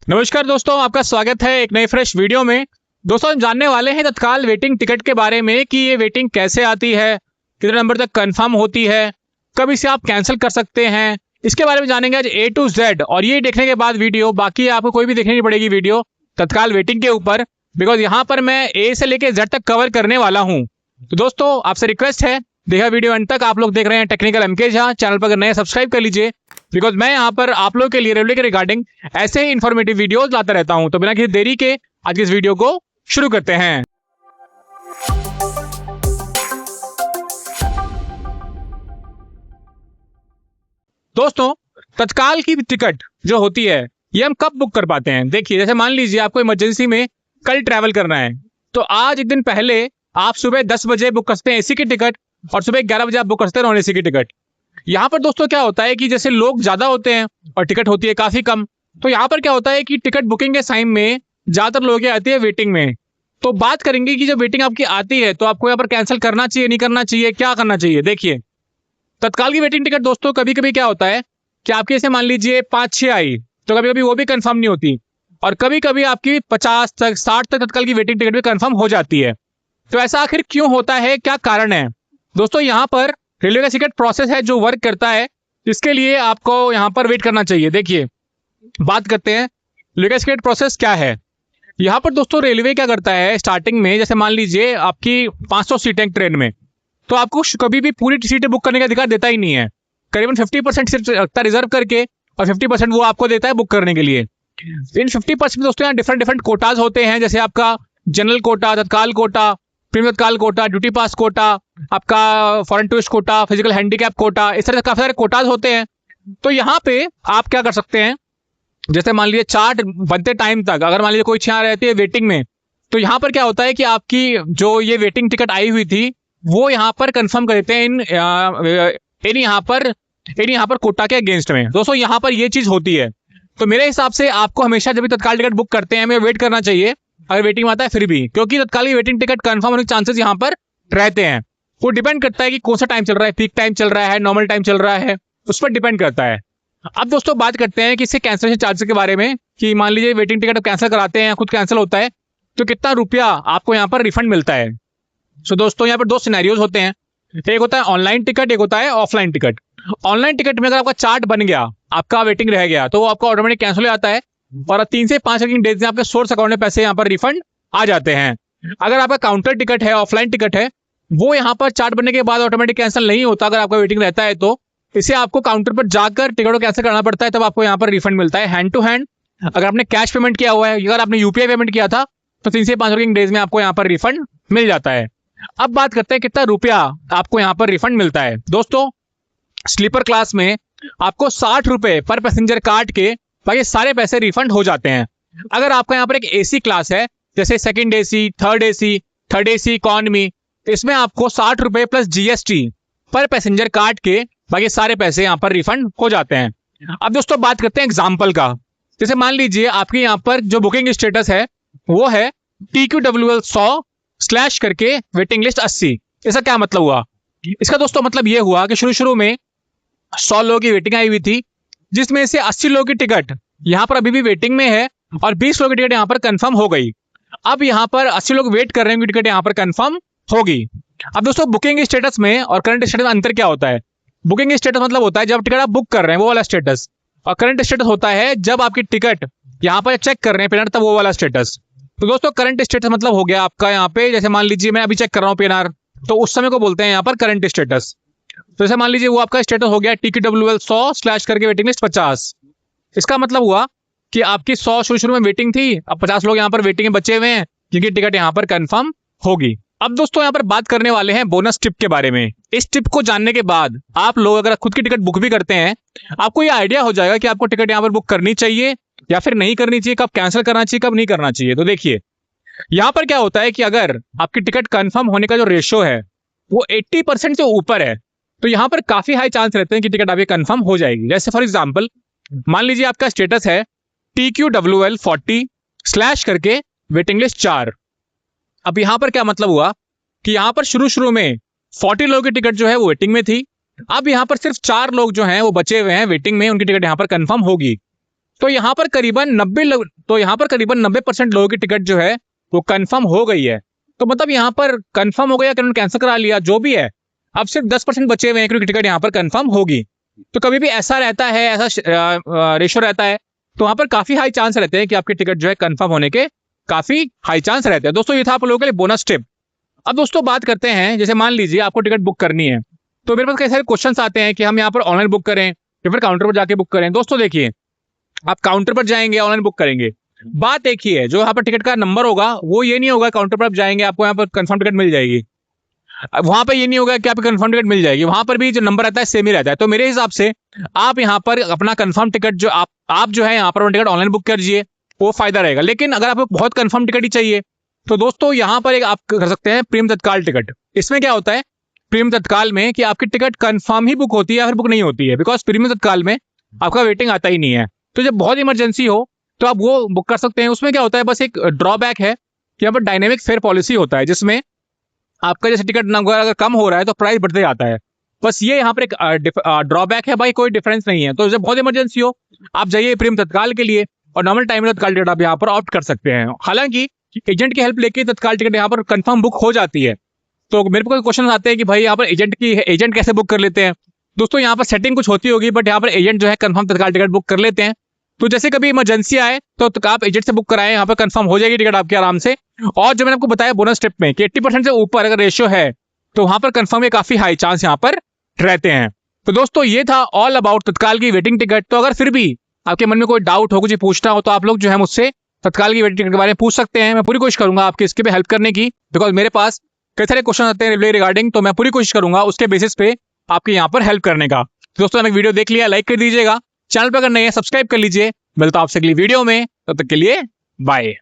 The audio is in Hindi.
नमस्कार दोस्तों, आपका स्वागत है एक नए फ्रेश वीडियो में। दोस्तों, हम जानने वाले हैं तत्काल वेटिंग टिकट के बारे में कि ये वेटिंग कैसे आती है, कितने नंबर तक कंफर्म होती है, कब इसे आप कैंसिल कर सकते हैं। इसके बारे में जानेंगे आज A to Z। और ये देखने के बाद वीडियो बाकी आपको कोई भी देखनी नहीं पड़ेगी वीडियो तत्काल वेटिंग के ऊपर, बिकॉज यहाँ पर मैं A से लेके Z तक कवर करने वाला हूँ। तो दोस्तों, आपसे रिक्वेस्ट है, देखा वीडियो अंत तक। आप लोग देख रहे हैं टेक्निकल MK झा चैनल पर, अगर नए सब्सक्राइब कर लीजिए, बिकॉज मैं यहाँ पर आप लोग के लिए रेलवे के रिगार्डिंग ऐसे ही इन्फॉर्मेटिव वीडियोस लाता रहता हूँ। तो बिना किसी देरी के आज की इस वीडियो को शुरू करते हैं। दोस्तों, तत्काल की टिकट जो होती है ये हम कब बुक कर पाते हैं? देखिए, जैसे मान लीजिए आपको इमरजेंसी में कल ट्रैवल करना है, तो आज एक दिन पहले आप सुबह 10 बजे बुक कर सकते हैं AC की टिकट, और सुबह 11 बजे आप बुक कर सकते हैं नॉन AC की टिकट। यहाँ पर दोस्तों क्या होता है कि जैसे लोग ज्यादा होते हैं और टिकट होती है काफी कम, तो यहाँ पर क्या होता है कि टिकट बुकिंग के टाइम में ज्यादातर लोग आती है वेटिंग में। तो बात करेंगे कि जब वेटिंग आपकी आती है तो आपको यहाँ पर कैंसिल करना चाहिए, नहीं करना चाहिए, क्या करना चाहिए। देखिए, तत्काल की वेटिंग टिकट दोस्तों कभी कभी क्या होता है कि आपकी जैसे मान लीजिए 5-6 आई, तो कभी कभी वो भी कंफर्म नहीं होती, और कभी कभी आपकी 50 तक 60 तक तत्काल की वेटिंग टिकट भी कंफर्म हो जाती है। तो ऐसा आखिर क्यों होता है, क्या कारण है? दोस्तों, यहाँ पर रेलवे का टिकट प्रोसेस है जो वर्क करता है, इसके लिए आपको यहाँ पर वेट करना चाहिए। देखिए, बात करते हैं रेलवे का टिकट प्रोसेस क्या है। यहाँ पर दोस्तों रेलवे क्या करता है, स्टार्टिंग में जैसे मान लीजिए आपकी 500 सीटें ट्रेन में, तो आपको कभी भी पूरी सीटें बुक करने का अधिकार देता ही नहीं है। करीबन 50% सीट रखता है रिजर्व करके, और 50% वो आपको देता है बुक करने के लिए। इन 50% दोस्तों यहाँ डिफरेंट कोटाज होते हैं, जैसे आपका जनरल कोटा, तत्काल कोटा, प्रीमियम तत्काल कोटा, ड्यूटी पास कोटा, आपका foreign tourist quota, physical handicap quota, इस तरह से काफी सारे कोटाज होते हैं। तो यहाँ पे आप क्या कर सकते हैं, जैसे मान लीजिए चार्ट बनते टाइम तक अगर मान लीजिए कोई यहाँ रहती है वेटिंग में, तो यहाँ पर क्या होता है कि आपकी जो ये वेटिंग टिकट आई हुई थी वो यहाँ पर कंफर्म कर देते हैं इन यहाँ पर कोटा के अगेंस्ट में। दोस्तों, यहाँ पर ये चीज होती है। तो मेरे हिसाब से आपको हमेशा जब भी तत्काल टिकट बुक करते हैं हमें वेट करना चाहिए, अगर वेटिंग में आता है फिर भी, क्योंकि तत्काल की वेटिंग टिकट कंफर्म होने के चांसेस यहाँ पर रहते हैं। वो डिपेंड करता है कि कौन सा टाइम चल रहा है, पीक टाइम चल रहा है, नॉर्मल टाइम चल रहा है, उस पर डिपेंड करता है। अब दोस्तों बात करते हैं कि इससे कैंसिलेशन चार्जेस के बारे में, कि मान लीजिए वेटिंग टिकट कैंसिल कराते हैं, खुद कैंसिल होता है, तो कितना रुपया आपको यहाँ पर रिफंड मिलता है। सो दोस्तों, यहाँ पर दो सिनेरियोज होते हैं, एक होता है ऑनलाइन टिकट, एक होता है ऑफलाइन टिकट। ऑनलाइन टिकट में अगर आपका चार्ट बन गया, आपका वेटिंग रह गया, तो वो आपका ऑटोमेटिक कैंसिल हो जाता है, और 3 से 5 वर्किंग डेज में आपके सोर्स अकाउंट में पैसे यहाँ पर रिफंड आ जाते हैं। अगर आपका काउंटर टिकट है, ऑफलाइन टिकट है, वो यहाँ पर चार्ट बनने के बाद ऑटोमेटिक कैंसिल नहीं होता। अगर आपका वेटिंग रहता है तो इसे आपको काउंटर पर जाकर टिकट को कैंसिल करना पड़ता है, तब आपको यहाँ पर रिफंड मिलता है हैंड टू हैंड। अगर आपने कैश पेमेंट किया हुआ है, अगर आपने UPI पेमेंट किया था, तो 3 से 5 वर्किंग डेज में आपको यहाँ पर रिफंड मिल जाता है। अब बात करते हैं कितना रुपया आपको यहाँ पर रिफंड मिलता है। दोस्तों, स्लीपर क्लास में आपको 60 रुपए पर पैसेंजर काट के बाकी सारे पैसे रिफंड हो जाते हैं। अगर आपका यहाँ पर एक AC क्लास है, जैसे second AC, third AC economy, इसमें आपको 60 रुपए प्लस GST पर पैसेंजर काट के बाकी सारे पैसे यहाँ पर रिफंड हो जाते हैं। अब दोस्तों बात करते हैं एग्जाम्पल का। जैसे मान लीजिए आपके यहाँ पर जो बुकिंग स्टेटस है वो है TQWL 100 स्लैश करके वेटिंग लिस्ट 80। इसका क्या मतलब हुआ? इसका दोस्तों मतलब ये हुआ कि शुरू में 100 लोगों की वेटिंग आई हुई थी, जिसमें से 80 लोगों की टिकट यहाँ पर अभी भी वेटिंग में है, और 20 लोगों की टिकट यहाँ पर कंफर्म हो गई। अब यहाँ पर 80 लोग वेट कर रहे हैं, उनकी टिकट यहाँ पर कंफर्म होगी। अब दोस्तों, बुकिंग स्टेटस में और करंट स्टेटस में अंतर क्या होता है? बुकिंग स्टेटस मतलब होता है जब टिकट आप बुक कर रहे हैं वो वाला स्टेटस, और करंट स्टेटस होता है जब आपकी टिकट यहाँ पर चेक कर रहे हैं PNR, तब वो वाला स्टेटस। तो दोस्तों, करंट स्टेटस मतलब हो गया आपका यहाँ पे, जैसे मान लीजिए मैं अभी चेक कर रहा हूँ PNR, तो उस समय को बोलते हैं यहाँ पर करंट स्टेटस। तो जैसे मान लीजिए वो आपका स्टेटस हो गया TQWL 100 स्लैश करके वेटिंग लिस्ट 50। इसका मतलब हुआ कि आपकी 100 शुरू में वेटिंग थी, अब 50 लोग यहाँ पर वेटिंग में बचे हुए हैं, जिनकी टिकट यहाँ पर कंफर्म होगी। अब दोस्तों यहाँ पर बात करने वाले हैं बोनस टिप के बारे में। इस टिप को जानने के बाद आप लोग अगर खुद की टिकट बुक भी करते हैं, आपको ये आइडिया हो जाएगा कि आपको टिकट यहाँ पर बुक करनी चाहिए या फिर नहीं करनी चाहिए, कब कैंसिल करना चाहिए, कब नहीं करना चाहिए। तो देखिए, यहाँ पर क्या होता है कि अगर आपकी टिकट कंफर्म होने का जो रेशियो है वो 80% से ऊपर है, तो यहाँ पर काफी हाई चांस रहते हैं कि टिकट आपकी कंफर्म हो जाएगी। जैसे फॉर एग्जांपल मान लीजिए आपका स्टेटस है TQWL 40 स्लैश करके वेटिंग लिस्ट 4। अब यहाँ पर क्या मतलब हुआ कि यहाँ पर शुरू में 40 लोगों की टिकट जो है वो वेटिंग में थी, अब यहाँ पर सिर्फ 4 लोग जो हैं वो बचे हुए हैं वेटिंग में, उनकी टिकट यहाँ पर कंफर्म होगी। तो यहाँ पर करीबन 90% लोगों की टिकट जो है वो कंफर्म हो गई है। तो मतलब यहाँ पर कंफर्म हो गया कि उन्होंने कैंसिल करा लिया, जो भी है। अब सिर्फ 10% बचे हुए हैं कि टिकट यहाँ पर कंफर्म होगी। तो कभी भी ऐसा रहता है, ऐसा रेशो रहता है, तो वहां पर काफी हाई चांस रहते हैं कि आपकी टिकट जो है कंफर्म होने के काफी हाई चांस रहते हैं। दोस्तों ये था आप लोगों के लिए बोनस टिप। अब दोस्तों बात करते हैं, जैसे मान लीजिए आपको टिकट बुक करनी है, तो मेरे पास कई सारे क्वेश्चंस आते हैं कि हम यहाँ पर ऑनलाइन बुक करें या फिर काउंटर पर जाके बुक करें। दोस्तों देखिए, आप काउंटर पर जाएंगे, ऑनलाइन बुक करेंगे, बात एक ही है। जो यहाँ पर टिकट का नंबर होगा वो ये नहीं होगा काउंटर पर आप जाएंगे आपको यहाँ पर कंफर्म टिकट मिल जाएगी। वहां पर ये नहीं होगा कि आपको कंफर्म टिकट मिल जाएगी, वहां पर भी जो नंबर आता है सेम ही रहता है। तो मेरे हिसाब से आप यहाँ पर अपना कंफर्म टिकट जो आप जो है यहाँ पर टिकट ऑनलाइन बुक करिए, वो फायदा रहेगा। लेकिन अगर आपको बहुत कंफर्म टिकट ही चाहिए तो दोस्तों यहाँ पर एक आप कर सकते हैं प्रीमियम तत्काल टिकट। इसमें क्या होता है प्रीमियम तत्काल में कि आपकी टिकट कंफर्म ही बुक होती है या फिर बुक नहीं होती है, बिकॉज प्रीमियम तत्काल में आपका वेटिंग आता ही नहीं है। तो जब बहुत इमरजेंसी हो तो आप वो बुक कर सकते हैं। उसमें क्या होता है, बस एक ड्रॉबैक है कि यहाँ पर डायनेमिक फेयर पॉलिसी होता है, जिसमें आपका जैसे टिकट नंबर अगर कम हो रहा है तो प्राइस बढ़ते जाता है। बस ये यहाँ पर एक ड्रॉबैक है, भाई कोई डिफरेंस नहीं है। तो जब बहुत इमरजेंसी हो आप जाइए प्रीमियम तत्काल के लिए, और नॉर्मल टाइम में तत्काल टिकट आप यहाँ पर ऑप्ट कर सकते हैं। हालांकि एजेंट की हेल्प लेके तत्काल टिकट यहाँ पर कंफर्म बुक हो जाती है। तो मेरे को क्वेश्चन आते हैं कि भाई यहाँ पर एजेंट कैसे बुक कर लेते हैं। दोस्तों यहाँ पर सेटिंग कुछ होती होगी, बट यहाँ पर एजेंट जो है कंफर्म तत्काल टिकट बुक कर लेते हैं। तो जैसे कभी इमरजेंसी आए तो आप एजेंट से बुक कराएं, यहाँ पर कंफर्म हो जाएगी टिकट आपके आराम से। और जो मैंने आपको बताया बोनस टिप में कि 80% से ऊपर अगर रेशियो है तो वहां पर कंफर्म के काफी हाई चांस यहाँ पर रहते हैं। तो दोस्तों ये था ऑल अबाउट तत्काल की वेटिंग टिकट। तो अगर फिर भी आपके मन में कोई डाउट हो, कुछ पूछना हो, तो आप लोग जो है मुझसे तत्काल की वेटिंग टिकट के बारे में पूछ सकते हैं। मैं पूरी कोशिश करूंगा आपके इसके पे हेल्प करने की, बिकॉज मेरे पास कई सारे क्वेश्चन आते हैं रिगार्डिंग। तो मैं पूरी कोशिश करूंगा उसके बेसिस पे आपके यहाँ पर हेल्प करने का। दोस्तों मैंने वीडियो देख लिया, लाइक कर दीजिएगा, चैनल पर अगर नहीं है सब्सक्राइब कर लीजिए। मिलता हूं आपसे अगली वीडियो में, तब तक के लिए बाय।